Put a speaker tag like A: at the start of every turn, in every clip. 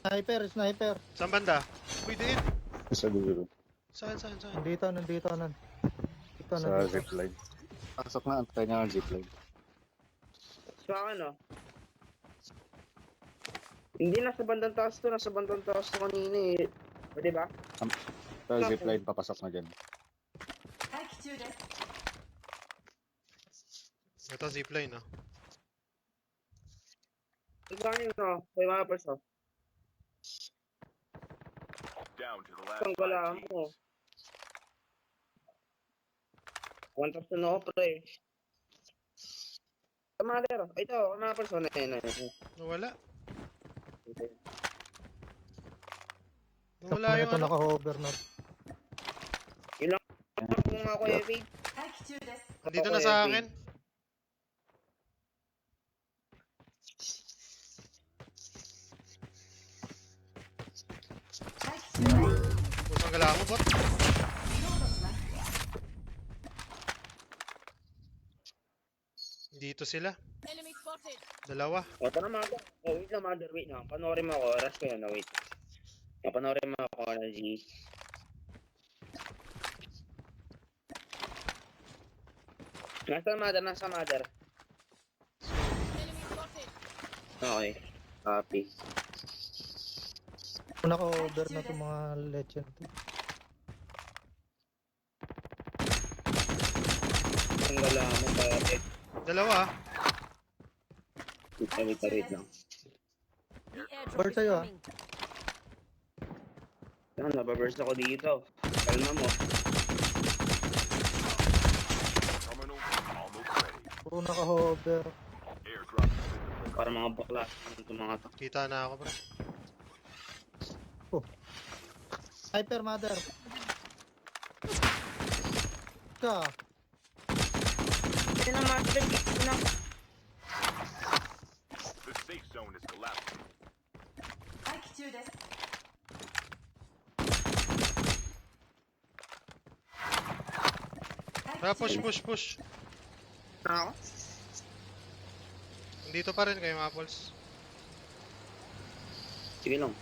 A: Sniper.
B: Saan banda? Uy, diin.
C: Sa dulo.
B: Saan?
A: Nandito.
C: Sa zipline. Pasok na, antay niya ang zipline.
D: Sa akin, oh. Hindi, nasa bandang taas to. Nasa bandang taas to kanina eh. O, diba?
C: Sa zipline, papasok na dyan.
B: Ito, zipline, ah.
D: Diba yun, oh. May mga person.
E: Down to the last
D: Ang
E: 5
D: gala
E: teams.
D: mo. 1,000 ako, pre. Sa mother. Ito, mga person na yun.
B: Nawala.
D: Okay.
B: Nawala yung
A: Ito
B: ano.
A: naka-hover na.
D: Kung ako, Evie.
B: Nandito na sa akin. Pusang gala mo, bot. Dito sila.
F: Enemy spotted.
B: Dalawa.
D: O, tara, mother. Oh, wait lang, mother. Wait lang. Panoorin mo ako. Oras ko yun. Wait. Panoorin mo ako na G. Nasa mother.
F: Enemy spotted.
D: Okay. Copy.
A: Naka-hover na itong mga legend.
D: Ang gala mo, bakit?
B: Dalawa.
D: Wait lang.
F: The airdrop
A: Bird
F: is
A: sa'yo, ah.
F: coming.
D: Yan, nababurst ako dito. Kalma mo.
E: Terminal almost ready.
A: Puro naka-hover.
E: Airdrop.
D: Para mga bakla. Ito mga to.
B: Kita na ako, pre.
A: Sniper, mother. Ka.
D: Ito na mother.
E: The safe zone is collapsing.
B: Tara, push.
D: Ako?
B: Nandito pa rin kayo, Apples.
D: Sige lang.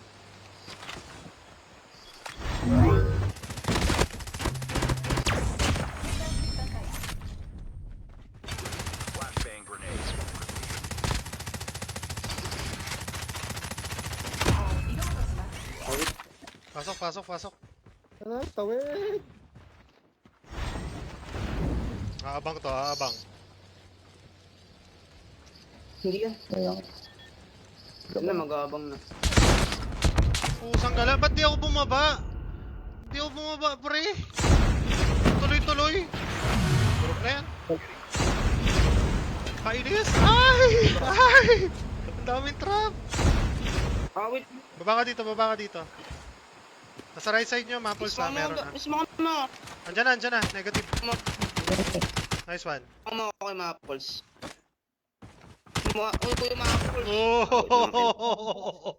E: Flashbang grenade.
B: Pasok.
A: Ano? Tawid.
B: Aabang to, aabang.
D: Hindi yan. Hindi na, mag-aabang na.
B: Pusang gala. Ba't di ako bumaba? Di ako bumaba, pre. Tuloy. Turok na yan. Kainis. Ay! Ang daming trap.
D: Ah, wait.
B: Baba ka dito. Nasa right side nyo, Mapples na meron na.
D: Mas mga na.
B: Andyan na. Negative. Nice one.
D: Mga ako kay mga apples. Uy, yung mga apples.
B: Oh!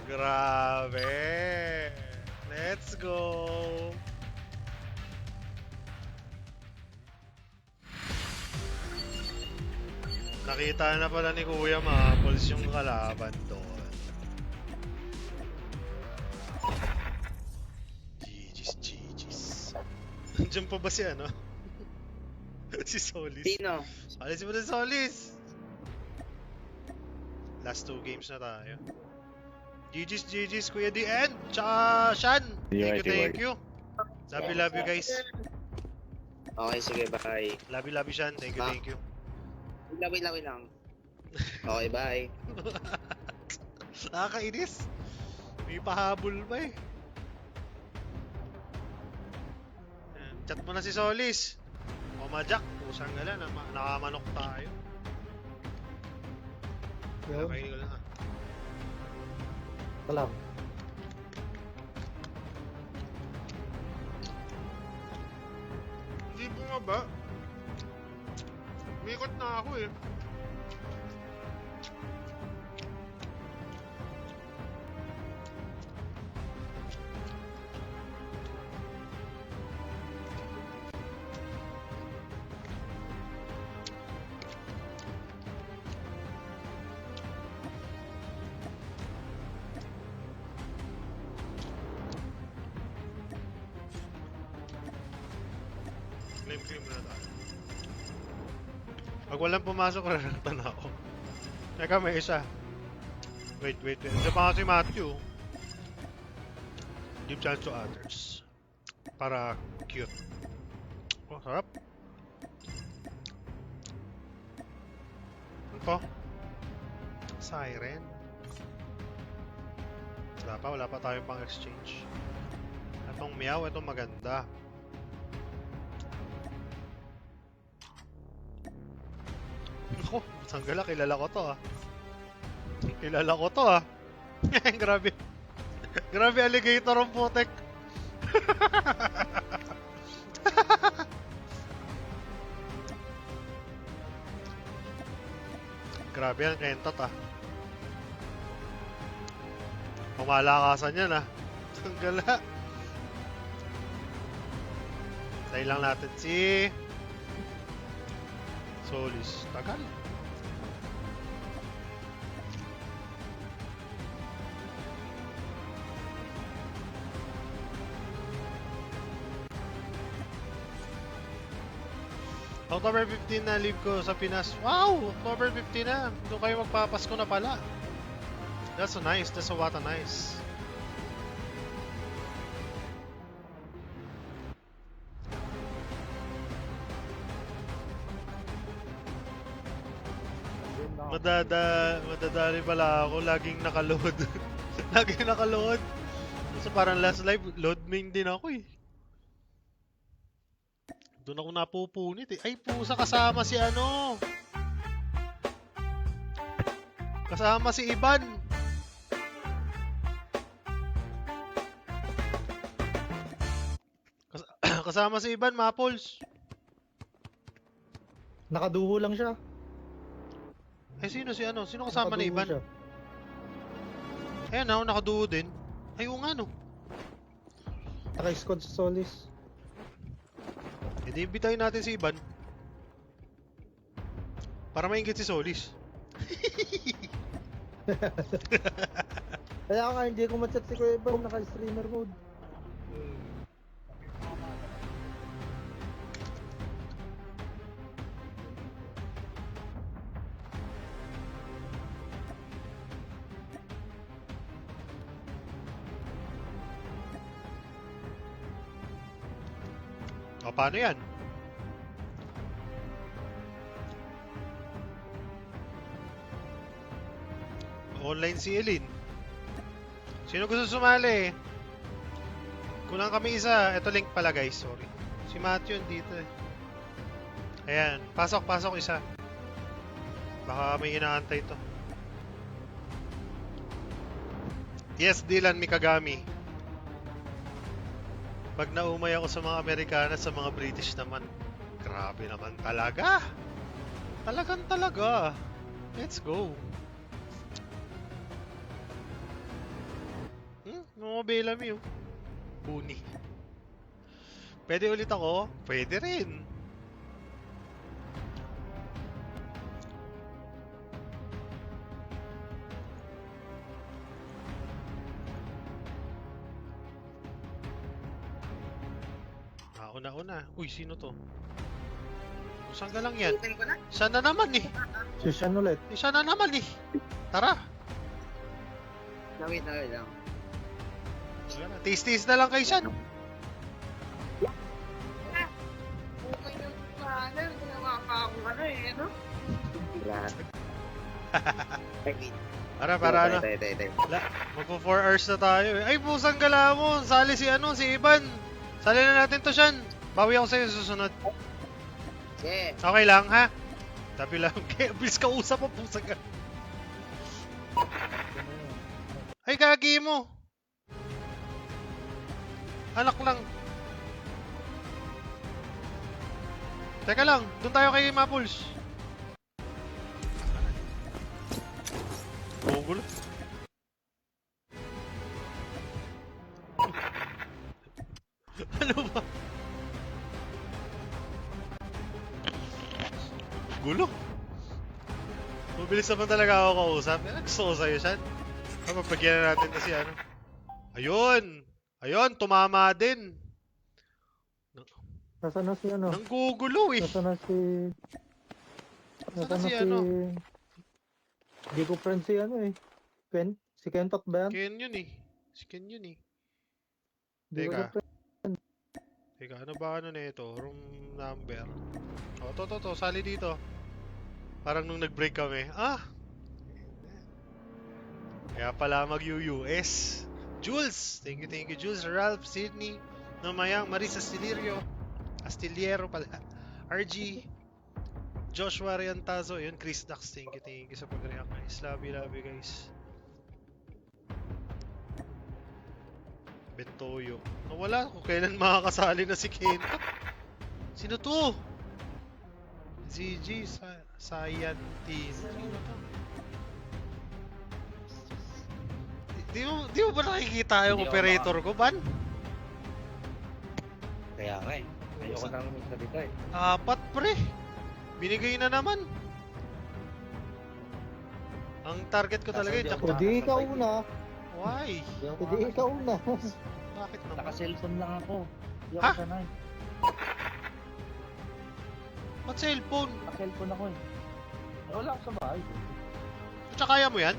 B: Grabe. Let's go. Nakita na pala ni Kuya Mapples yung kalaban doon. GG's. Nandiyan pa ba si ano? Si Solis.
D: Sino?
B: Alis mo na si Solis! Last 2 games na tayo. GG's Kuya DN! Tsaka Shan! Thank you! Love you guys.
D: Okay, sige, bye.
B: Love you Shan. Thank you.
D: Wait lang. Okay, bye.
B: Nakakainis. May pahabol pa eh. Yan. Chat mo na si Solis. O Majak, pusang gala. Nakamanok tayo.
A: Yo.
B: Nakainin ko lang ha.
A: Salam.
B: Hindi bumaba. Umikot na ako eh. Claim na tayo. Pag walang pumasok, raratan ako. Teka, may isa. Wait. Hindi pa nga si Matthew. Give chance to others. Para cute. Oh, sarap. Ano to? Siren. Wala pa tayong pang exchange. Itong meow, itong maganda. Ako, sanggala, kilala ko to ah. Kilala ko to ah. Grabe. Grabe alligator ang putek. Grabe yan, kentot ah. Pumalakasan yan ah. Sanggala. Say lang natin si Solis. Tagal. October 15 na leave ko sa Pinas. Wow! October 15 na. Doon kayo magpapasko na pala. That's so nice. That's so what a nice. Madadali pala ako. Laging nakaload. Laging nakaload. So parang last live, load main din ako eh. Doon ako napupunit eh. Ay pusa, kasama si ano. Kasama si Iban. Kasama si Iban, Mapols.
A: Nakaduho lang siya.
B: Ay sino si ano? Sino kasama ni
A: Nakaduho
B: Iban?
A: siya.
B: Ayan ako, nakaduo din. Ay oo nga no.
A: Naka-squad sa Solis.
B: E di imbitahin natin si Iban. Para maingit si Solis.
A: Kaya nga hindi ko ma-chat si Kuya Iban, naka-streamer mode.
B: O paano yan? Online si Elin. Sino gusto sumali? Kulang kami isa. Ito link pala guys, sorry. Si Matthew dito eh. Ayan, pasok isa. Baka may inaantay to. Yes, Dylan Mikagami. Pag naumay ako sa mga Amerikana, sa mga British naman. Grabe naman talaga. Talagang talaga. Let's go. Mga Bellamy oh. Puni. Pwede ulit ako? Pwede rin. Una. Uy, sino to? Saan ka lang yan? Siya na naman eh.
A: Si Sean ulit.
B: Siya na naman eh. Tara.
D: Wait lang.
B: Tis-tis na lang kay Sean.
D: Okay yung panel, ginawa pa akong ano eh, no?
B: Para ano? Magpo 4 hours na tayo eh. Ay, pusang gala mo. Sali si ano, si Iban. Sali na natin to, Sean. Bawi ako sa'yo susunod.
D: Yeah.
B: Okay lang, ha? Tabi lang. Kaya, bilis ka usap mo, pusang gala. Ay, gagi mo. Anak lang. Teka lang, doon tayo kay Mapuls. Gugulo. Ano ba? Gulo. Mabilis naman talaga ako kausap. Gusto ko sa'yo, Sean. Mapagpagyan na natin kasi ano. Ayun! Ayun, tumama din.
A: Nasaan na si ano?
B: Nanggugulo eh.
A: Nasaan na si...
B: Nasaan na
A: Nasaan na
B: si
A: si...
B: ano?
A: Hindi ko friend si ano eh. Ken? Si Kentot ba yan?
B: Ken yun eh. Si Ken yun eh.
A: Hindi ko
B: Teka.
A: siya friend.
B: Teka, ano ba ano na ito? Room number. Oh, to. Sali dito. Parang nung nag-break kami. Ah! Kaya pala mag-UUS. Jules! Thank you, Jules. Ralph, Sydney, Namayang, Marisa Astillero pala. RG, Joshua Riantazo, yun, Chris Dax, thank you sa pag-react guys. Love you guys. Bentoyo. Nawala ko kailan makakasali na si Ken. Sino to? ZG Sayantin. Sino to? Di mo ba nakikita yung
D: Hindi ako
B: operator ko, Ban?
D: Kaya nga eh. Ayoko nang magsalita eh.
B: 4 pre. Binigay na naman. Ang target ko talaga yung
D: Nasa
B: Jack.
A: Hindi ikaw una.
B: Why?
A: Hindi ikaw una.
B: Bakit naman?
D: Naka-cellphone lang ako. Hindi
B: Ha?
D: ako sanay.
B: Ba't cellphone?
D: Naka-cellphone ako eh. Wala ako sa bahay.
B: Tsaka kaya mo yan?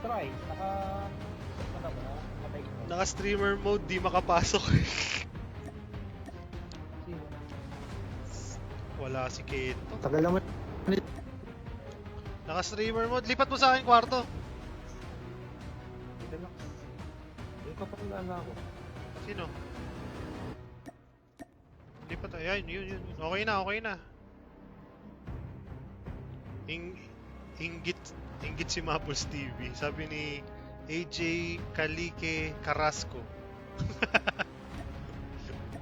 D: Try. Ano ba? Patay ko.
B: Naka-streamer mode, di makapasok. Wala si Kento.
A: Tagal naman.
B: Naka-streamer mode. Lipat mo sa akin kwarto.
D: Hindi ka pa nalala ako.
B: Sino? Lipat. Ayan, yun. Okay na. Inggit si Maples TV. Sabi ni AJ Kalike Carrasco.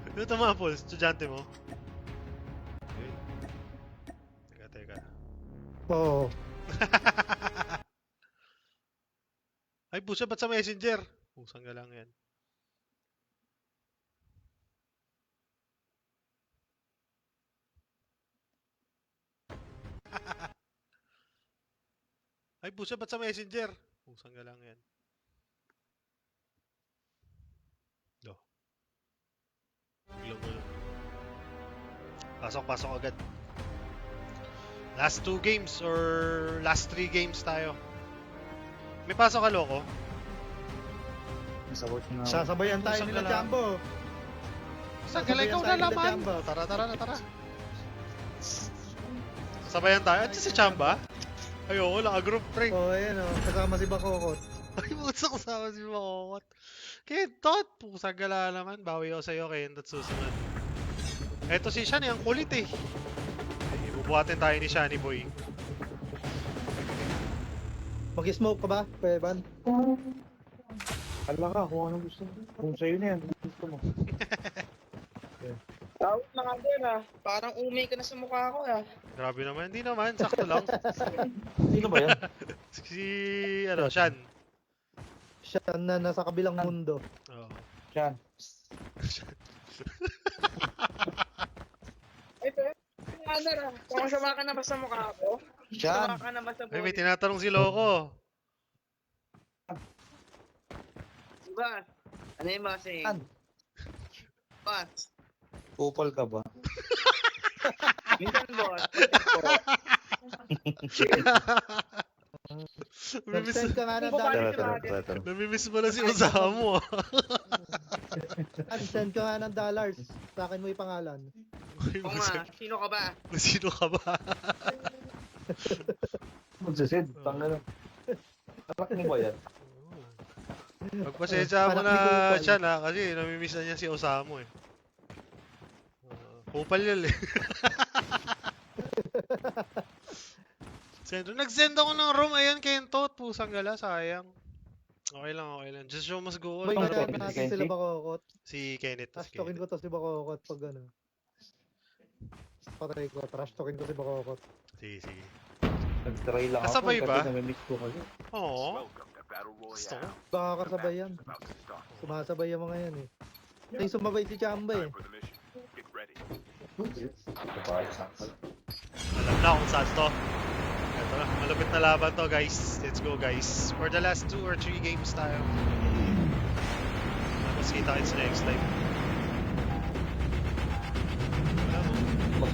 B: Ano ito Maples? Estudyante mo? Ayun. Teka.
A: Oo.
B: Ay, pusa, ba't sa messenger? Pusang ka lang yan. Ay, pusa, ba't sa messenger? Pusang ka lang yan. Do. Biglang mo lang. Pasok agad. Last 2 games or last 3 games tayo. May pasok ka, Loko?
C: Nasa work na ako.
A: Sasabayan tayo
B: Pusang
A: nila
B: gala.
A: Jumbo.
B: Saan ka lang ikaw
A: Sasabayan tayo nila
B: nalaman?
A: Jumbo.
B: Tara. Sabayan tayo. At si Chamba? Ayoko, naka-group pre.
A: Oo, ayan o. Kasama si Bakokot.
B: Ay, pusa ko sama si Makokot. Kentot! Pusang gala naman. Bawi ako sa'yo, Kentot susunod. Eto si Shani, ang kulit eh. Ay, ibubuhatin tayo ni Shani boy.
A: Mag-smoke ka ba, Peban?
C: Hala ka, kung ano gusto mo. Kung sa'yo na yan, gusto mo.
D: Tawag na nga din ah. Parang umay ka na sa mukha ko ah.
B: Grabe naman. Hindi naman. Sakto lang.
C: Sino ba yan?
B: Si, Shan.
A: Siya na nasa kabilang mundo.
B: Oo.
C: Siyan.
D: Ito, ano na. Kung sama ka na ba sa mukha ko?
C: Siyan.
D: Sama ka na ba sa
B: Ay, may
D: body?
B: tinatanong si Loco.
D: Diba? Ano yung masing?
C: Saan?
D: Boss.
C: Kupal ka ba?
D: Minsan boss.
A: Nag-send ka nga ng
D: Kung paano
A: dollars.
D: si Mother?
B: Namimiss mo na si Osamu ah.
A: Send ka nga ng dollars. Sa akin mo yung pangalan.
B: Ay,
D: Oo nga, sino ka ba?
B: Sino ka ba?
C: Magsasid, tanga na. Anak mo ba yan?
B: Pagpasensya mo
A: Anak ni
B: na
A: Kupal.
B: siya na kasi namimiss na niya si Osamu eh. Kupal yun eh. Nag-send ako ng room. Ayan, Kentot. Pusang gala, sayang. Okay lang. Just show must go on.
A: Boy,
C: Ano
B: Para
A: kaya
C: to?
A: natin
C: Kenzie?
A: sila Bakokot.
B: si Kenneth.
A: Trash talkin ko to si Bakokot pag ano. Patay ko, trash talkin ko si Bakokot.
B: Sige.
C: Nag-try lang ako.
B: Kasabay ba?
C: Kasi namimiss ko kasi.
B: Oo.
E: Welcome to Battle
B: Gusto ko.
E: Royale.
A: Baka kasabay yan.
E: About to start.
A: Sumasabay yung mga yan eh. Yung sumabay si Chamba eh.
E: Time for the mission. Get ready.
B: Alam na kung saan to. Ito na. Malapit na laban to, guys. Let's go, guys. For the last 2 or 3 games tayo. Tapos kita kita sa next time.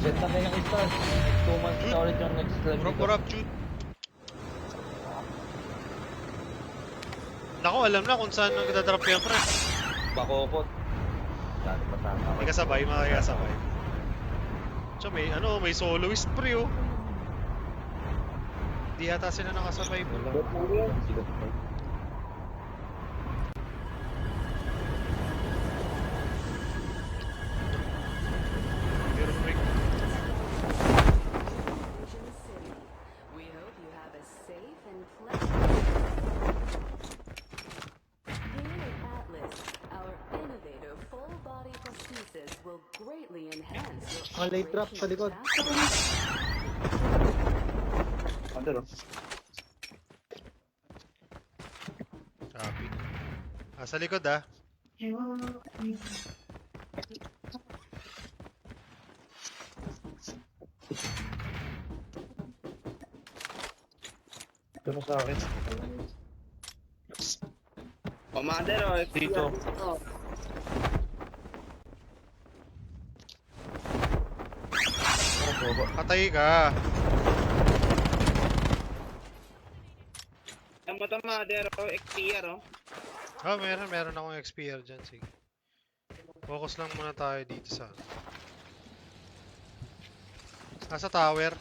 A: Set na kayo ng install. 2 months na ulit yung next live
B: Prop
A: dito.
B: or up, Jude. Naku, alam na kung saan nagdadrop yan, pre.
A: Bakokot. Dati pa tama.
B: May kasabay, mga kasabay. So, may soloist, pre, oh. Di yata sila nakasabay, bro. Meron break.
G: Ocean City. We hope you have a safe and pleasant. Here at Atlas, our innovative full-body prosthesis will greatly enhance your
A: Late drop sa likod.
C: Under, oh.
B: Copy. Sa likod, ah.
C: Ito na sa akin.
D: Commander, oh.
C: Dito.
D: Oh.
B: Patay ka.
D: Ang mata, Commander, oh. XPR, oh.
B: Oh, meron akong XPR dyan. Sige. Focus lang muna tayo dito sa... Nasa tower.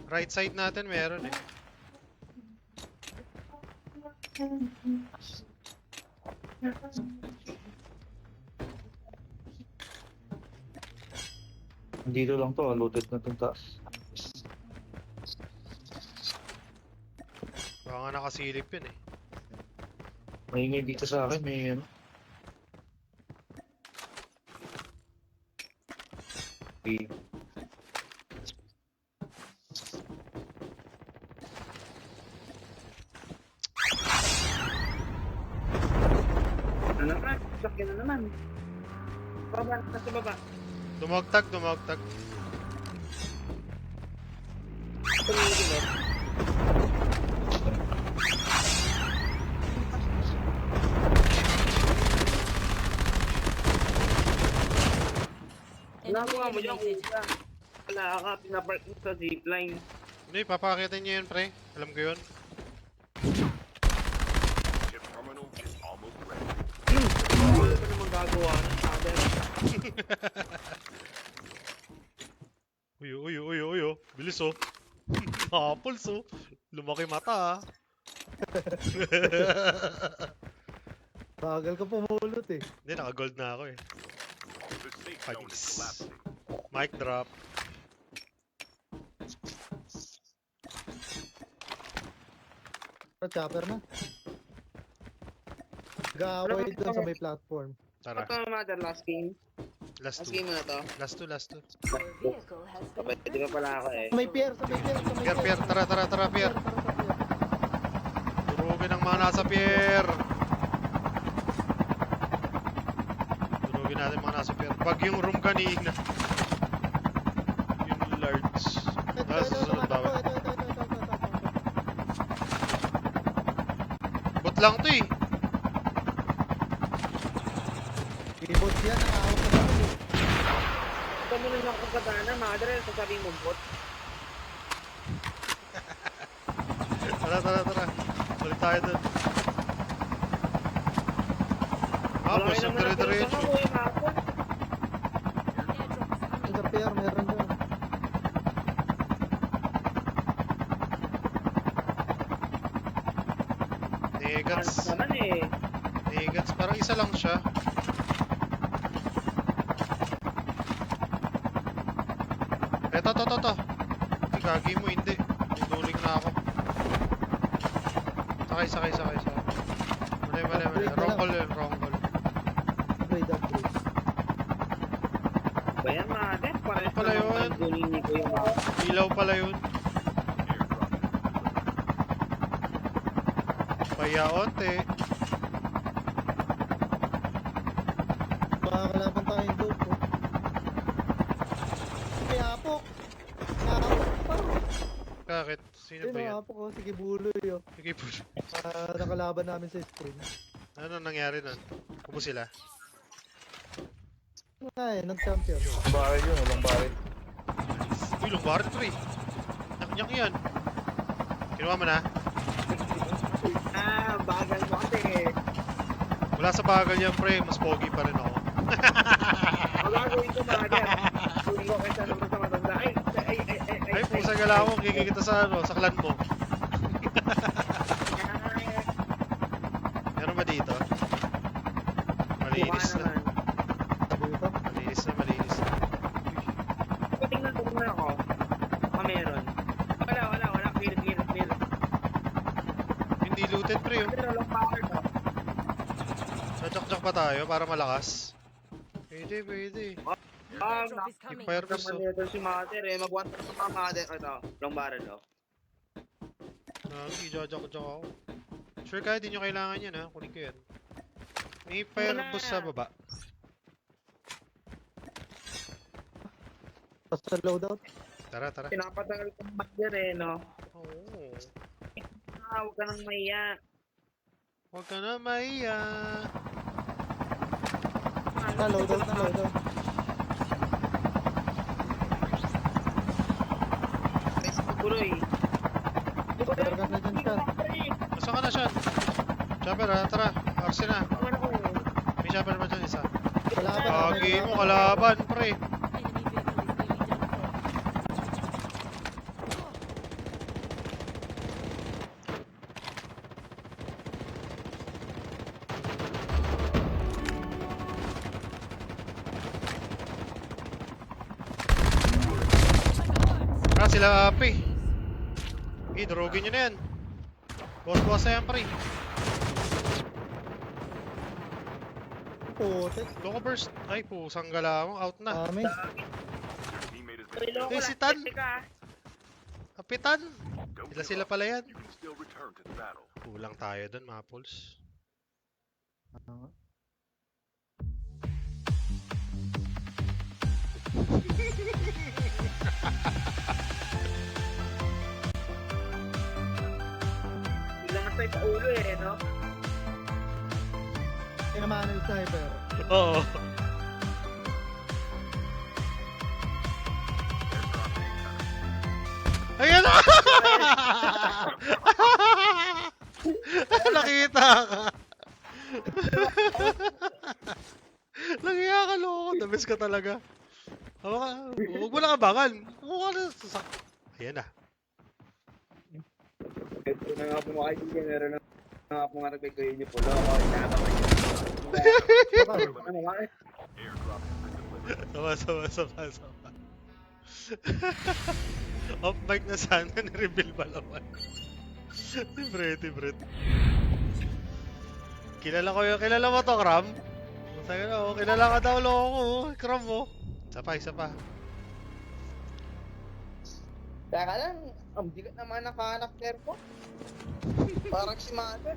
B: Right side natin meron eh.
C: Dito lang to, looted na itong taas.
B: Baka nga nakasilip yun eh.
C: Maingay dito sa akin, may ano. Okay.
D: Ano naman? Sakyan na naman. Baba, nasa baba.
B: Dumagtag.
D: Tumigil, oh. Nakuha mo dyan, kuya. Wala ka, pinapark mo sa zipline.
B: Hindi, papakitin niyo yun, pre. Alam ko yun.
E: Chip terminal is almost ready.
D: Wala pa naman gagawa ng father.
B: Uyo. Bilis oh. Apples oh. Lumaki mata ah.
A: Bagal ka pumulot eh.
B: Hindi, naka-gold na ako eh.
E: The safe zone is
B: Panis.
E: collapsing.
B: Mic drop.
A: Chopper na. Gaway doon sa may platform.
B: Tara.
D: Ito, Mother, last game.
B: Last
D: Last
B: two.
D: game na to.
B: Last two.
G: Your vehicle has been
D: Pwede pa pala ako eh.
A: Sa may pier.
B: Pier. Tara, pier. Durugin ang mga nasa pier. Durugin natin mga nasa pier. Pag yung room kanina. Yung large. Susunod bawal. Bot lang to eh.
A: Ibot yan, nakahawak ka na.
D: Ito mo lang akong katana, Mother, sasabihin mo bot.
B: Tara. Balik tayo dun.
D: Wala
B: Basta
D: naman ang
B: dire-diretso.
D: pinuntan mo, eh, Mother.
F: Airdrop is coming.
A: Sa pier, meron doon.
B: Negats.
D: Ano naman eh.
B: Negats. Parang isa lang siya. Eto. Gagi mo, hindi. Tutuling na ako. Sakay. Mali. Wrong call yun.
A: Upgrade.
D: Ba yan, Mother? Parang
B: pala yun?
D: panggunin ni Kuya Mother.
B: Ilaw pala yun.
E: Airdrop is
B: Payaonte.
A: Makakalaban tayong dope po. May hapok. Hapok pa.
B: Bakit? Sino
A: Yun
B: ba yan?
A: ang apo ko, sige buloy oh.
B: Okay po.
A: Nakalaban namin sa stream.
B: Ano nangyari nun? Kubo sila.
A: Ano nga eh, nag-champion.
C: Baril yun, walang baril.
B: Uy, lumbar pre. Nyak yan. Kinuha mo na?
D: Bagal mo kasi.
B: Wala sa bagal yan pre, mas pogi pa rin ako.
D: Ang gagawin ko bagal. Tuloy ko kaysa naman sa matanda.
B: Ay, pusa gala ako, kikikita sa ano, sa clan mo. Meron ba dito? Malinis na.
A: Dito.
B: Malinis na, malinis na.
D: Tingnan ko muna ako. Baka meron. Wala. Clear.
B: Hindi looted pre, oh.
D: Pero long power to.
B: Najak-jak pa tayo para malakas. Pwede.
F: Airdrop is coming.
B: Fire burst, oh.
D: Naman ito si Mother eh. Mag-one tap sa Mother. Ito, long barrel to.
B: Ijajak-jak ako. Sure kaya di nyo kailangan yan ha, kunin ko yan. May fire boost sa baba.
A: Tapos sa loadout.
B: Tara.
D: Pinapatagal ko Mother eh, no?
B: Oo.
D: Huwag ka nang mahiya.
B: Huwag ka na maiya.
A: Na loadout.
D: Buloy.
A: Meron ka na dyan siya.
B: Masa ka na siya? Chopper ha, tara. RC na. May chopper ba dyan isa?
A: Kalaban.
B: Kagi mo, kalaban pre.
F: Enemy vehicle is nearly done for.
B: Sila api. Drogin nyo na yan. Boss na yan pre.
A: Putik.
B: Loco burst. Ay, pusang gala mo. Out na.
A: Amin.
E: Your teammate has been
B: Eh, si Tan. Kapitan. Sila pala yan.
E: You can still return to the battle.
B: Kulang tayo dun mga pools.
D: Bilang nga sa ulo eh, no?
A: Tinamaan yung sniper.
B: Oo. Ayan na! Nakita ka! Nangiya ka, loko. The best ka talaga. Huwag mo lang abangan. Huwag ka na sasak. Ayan na.
D: Ito na nga po mga kaibigan, meron na nga po nga nagpagkain niyo po. Loko, inabangan niyo. Ano nga eh?
E: Airdrop has been delivered.
B: Sama. Off mic na sana, ni-reveal pa naman. Bret. Kilala mo to, Kram? Sabi na, oh, kilala ka daw, loko, Kram mo. Isa pa.
D: Teka lang, ang bigat naman ng karakter ko. Parang si Mother.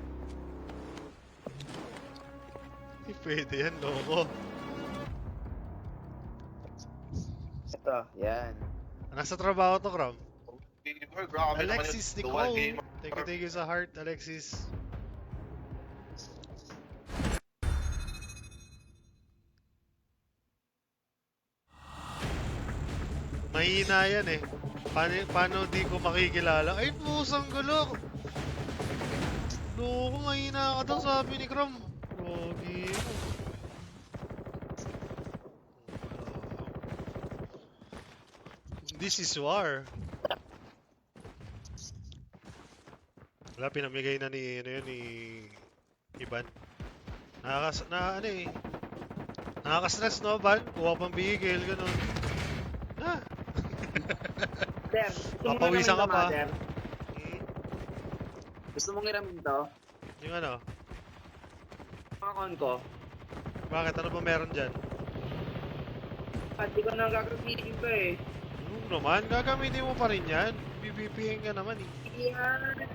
B: Hindi pwede yan, loko.
D: Ito, yan.
B: Nasa trabaho to, Kram. Alexis Nicole. Thank you sa heart, Alexis. Mahina yan eh. Paano di ko makikilala? Ay, pusang gulo! Loko, mahina ka daw sabi ni Kram. Pogi mo. This is war. Wala, pinamigay na ni Iban. Nakaka-stress no, Ban? Kuha pang bigil, ganun. Ah.
D: Sir, gusto mong
B: Papawisan ka
D: iramin to,
B: pa.
D: Mother? Gusto mong iramin to?
B: Yung ano?
D: Pakakon ko.
B: Bakit? Ano ba meron dyan?
D: At di ko nang gagamitin ko eh.
B: Naman, gagamitin mo pa rin yan. PvP ka naman eh.
D: Yan.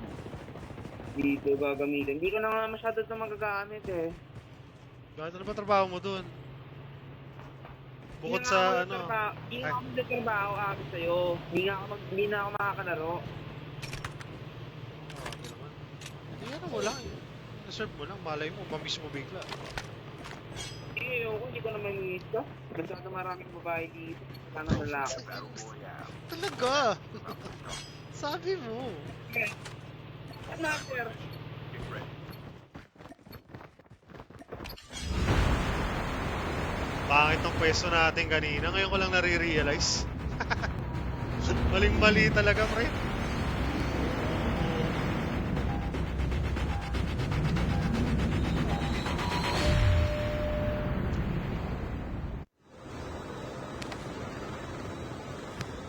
D: Dito gagamitin. Hindi ko na nga masyado ito magagamit eh.
B: Bakit ano ba trabaho mo dun? Bukod sa ano?
D: Hindi nga ako nagtrabaho amin sa'yo. Hindi na ako makakalaro.
B: Ano mo lang. Naserve mo lang. Malay mo. Mamiss mo bigla.
D: Hindi ko naman ito. Masyado maraming babae dito. Sana lalaki.
E: Battle Royale.
B: Talaga. Sabi mo.
D: Master.
E: Get ready.
B: Pangit ng pwesto natin kanina. Ngayon ko lang nare-realize. Maling-mali talaga, pre.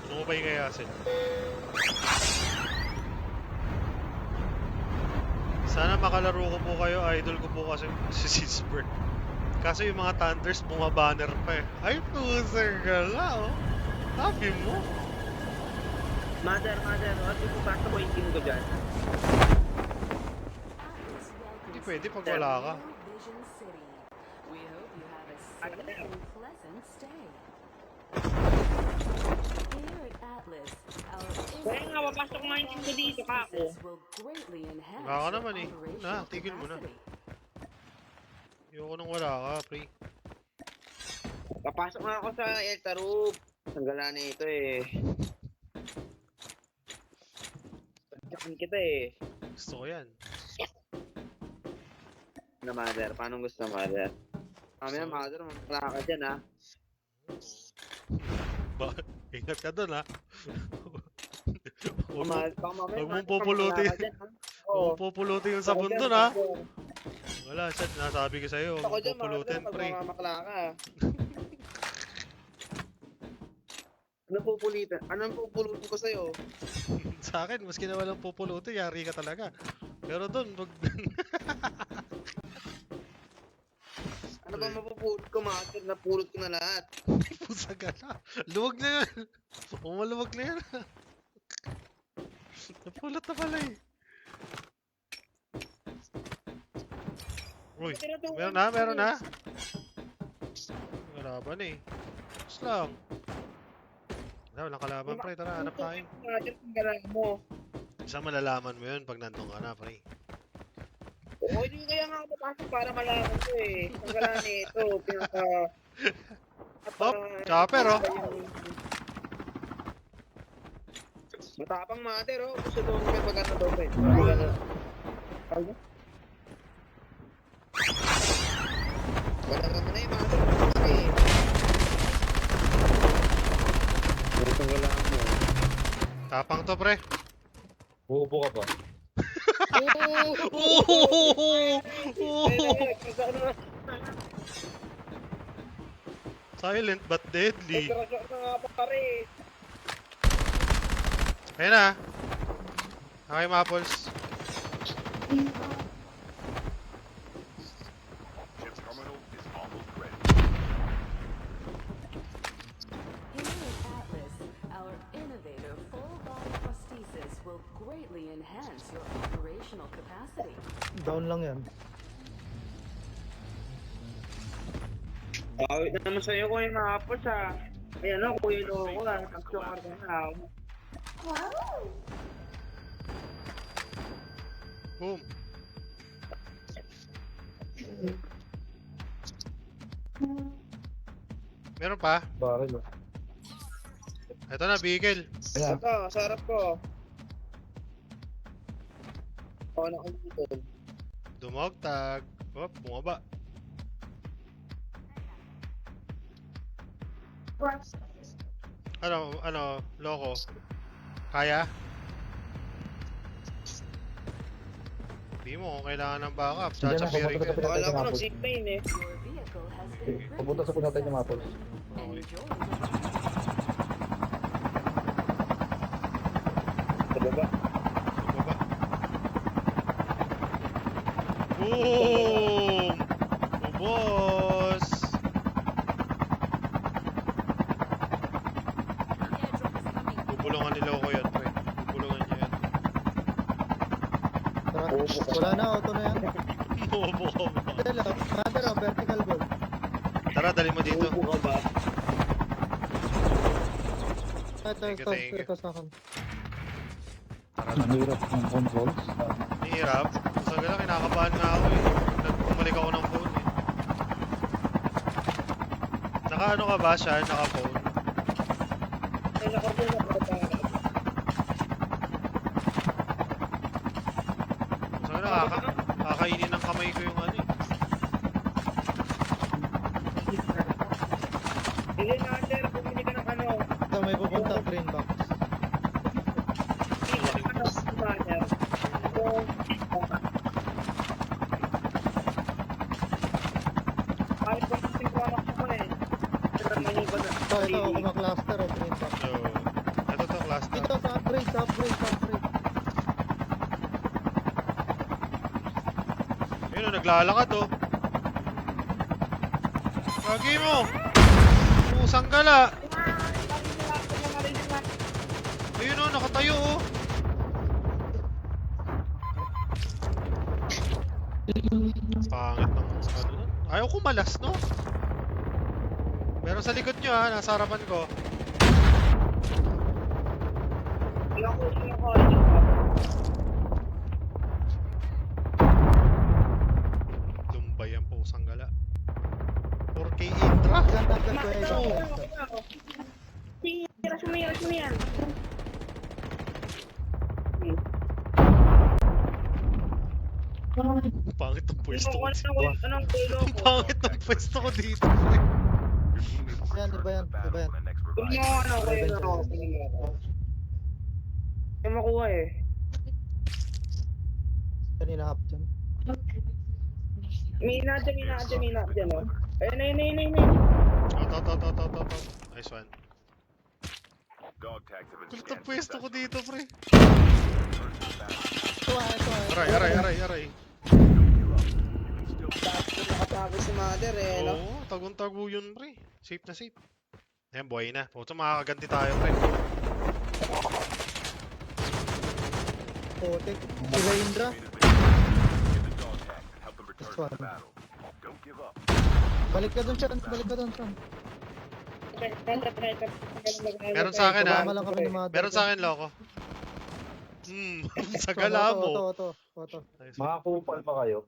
B: Ano mo ba yung kayasin? Sana makalaro ko po kayo. Idol ko po kasi si Sisbert. Kaso yung mga Thunders, bumabanner pa eh. Ay, puser gala, oh. Sabi mo.
D: Mother, what if basta ko yung team ko dyan?
B: Hindi pwede pag wala ka.
G: Vision City. We hope you have a
D: Ano
G: safe
D: na?
G: and pleasant stay. Here at Atlas, our
D: Kaya nga, papasok nga yung team ko dito, kako.
G: will greatly enhance
B: Wala ka
G: your
B: naman eh.
G: operational
B: Tigil mo na.
G: capacity.
B: Ayoko nang wala ka, pre.
D: Papasok nga ako sa El Tarub. Ang gala na ito eh. Tadyakan kita eh.
B: Gusto ko yan.
D: Na mother, paano gusto mother? Mamaya mother, mamala ka dyan ha.
B: Ingat ka dun, ha? Huwag mo,
D: Baka mamaya,
B: huwag mong
D: mother,
B: pupulutin.
D: mamala ka dyan, ha?
B: huwag
D: Oo.
B: mong pupulutin yung sabon dun, ha? Wala, Chad. Nasabi ko sa'yo. Huwag
D: Ako
B: mong
D: dyan, mother,
B: pupulutin,
D: pag
B: pre.
D: mamamakla ka. Anong pupulitan? Anong pupulutin ko sa'yo?
B: Sa akin, maski na walang pupulutin, yari ka talaga. Pero dun, wag...
D: Ano ba mapupulot ko, mother? Napulot ko na lahat.
B: Pusa ka na. Luwag na yan. Umaluwag na yan. Napulot na pala eh. Uy, meron na, meron na. Kalaban eh. Tapos lang. Wala, walang kalaban, pre. Tara, hanap tayo.
D: Mother, ang gala mo.
B: Isa malalaman mo yun pag nandun ka na, pre.
D: Oo, hindi kaya nga ako papasok para malaman ko eh. Ang gala nito, pinaka...
B: Hop, chopper, oh.
D: Matapang mother, oh. Gusto doon kami pagkata doon, eh. Ano? Wala naman na yung mother. Okay. Puro kang wala mo.
B: Tapang to, pre.
A: Bubo ka ba?
B: Silent but deadly.
D: Nagkarasok na nga pa pare.
B: Ayun na. Okay, Maples.
E: Chip terminal is almost ready.
G: Here at Atlas, our innovative full-body prosthesis will greatly enhance your operational capacity.
A: Down lang yan.
D: Bawit na naman sa'yo ko yung nakapos ha. Ayan o, kuya loko ha. Nag-chokar ka na.
B: Boom. Meron pa?
A: Barrel.
B: Ito na, Beagle.
A: Ayan.
D: Ito, sarap ko. Oo, nakikita.
B: Dumogtag. Hop, bumaba. Ano, loko? Kaya? Di mo, kung kailangan ng backup. Chachapirin ka.
D: Akala ko nag-zipline eh.
G: Your vehicle has been
A: Papunta sa punta tayo ng Maples.
G: Enjoy.
D: Sa baba.
B: Baba. Boom! Ubos! Bubulungan ni Loco yan, pre. Bubulungan niya yan.
A: Tara. Wala na, auto na yan.
B: Bobo ka ba?
A: Hello. Mother, oh, vertical goal.
B: Tara, dali mo dito.
D: Upo ka ba?
B: Thank you.
A: Ito sa akin.
B: Tara na.
A: Hirap ng controls.
B: Hirap. Sagala, kinakabahan na ako eh. Nagpumalik ako ng phone eh. Naka-ano ka ba siya? Naka-phone?
D: Ay, nakapuno ko pa.
B: Sagala, kakainin ng kamay ko yung ano eh.
D: Sige na, Under, bumili ka ng ano.
A: Ito, may pupunta green box.
D: Bumili ka ng banner. Kahit kung kasing product mo eh. Pero maniban na.
A: Ito, kumakluster o green box.
B: So, ito to class na.
A: Ito, sa upgrade, sa upgrade, sa upgrade.
B: Yun o, naglalakad oh. Gagi mo! Pusang gala! Ayun oh, nakatayo oh. Pangit ng ano nun. Ayaw ko malas no? Meron sa likod nyo ha, nasa harapan ko. Lumbay ang pusang gala. 4K Indra?
A: Ganda, ganda, ganda.
D: Sumiyan.
B: Pangit ng pwesto ko.
D: Anong tulo
B: Ang
D: ko?
B: pangit ng pwesto ko dito.
E: Your teammate will
A: Yan,
E: return
A: iba yan, iba
E: to the battle
A: yan.
E: on the next
D: Kung
E: revive.
D: mo ano, kayo na ako. Yung makuha eh.
A: Kanina half dyan.
D: May nadyan oh. Ayun.
B: Ito. Nice one.
E: Dog tags have been
B: Kulit
E: scanned
B: ang pwesto ko
E: successfully.
B: dito, pre.
E: Return to the battle.
A: Ito,
B: Aray.
E: Still
D: Nakatago si mother eh, no?
B: Oo, tagong-tago yun, pre. Safe na safe. Ayan, buhay na. Puto, makakaganti tayo, pre.
A: Putik. Sila Indra.
E: get the dog tags and help them return
A: This
E: to
A: one.
E: the battle. Don't give up.
A: Balik ka dun siya, balik ka dun siya.
B: Meron sa akin, ha?
A: Tumama lang kami ni Mother.
B: Meron sa akin, loko. Sa gala mo.
A: Oto.
B: Nice.
C: Makakupal pa kayo.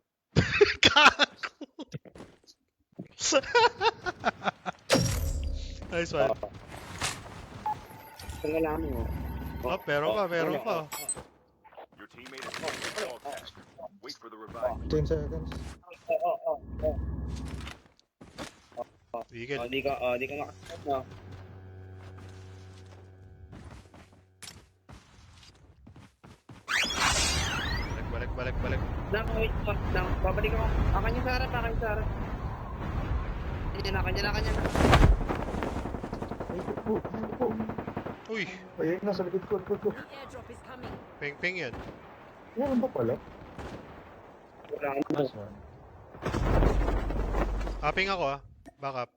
B: Gago. Nice one.
D: Pangalaman mo.
B: Oh, meron pa.
E: Your teammate is holding the dog tag. Wait for the revive.
A: 10 seconds.
B: Eagle.
D: Di ka makasama no?
B: Balik.
D: Lang, wait lang. Babalik ako. Akan yung sarap. Kanya na.
B: Uy,
C: Ayun, nasa likod ko.
F: The airdrop is coming.
B: ping yan.
C: Yan ba pala?
D: Wala ka na.
C: Nice one.
B: Ping ako, ah. Back up.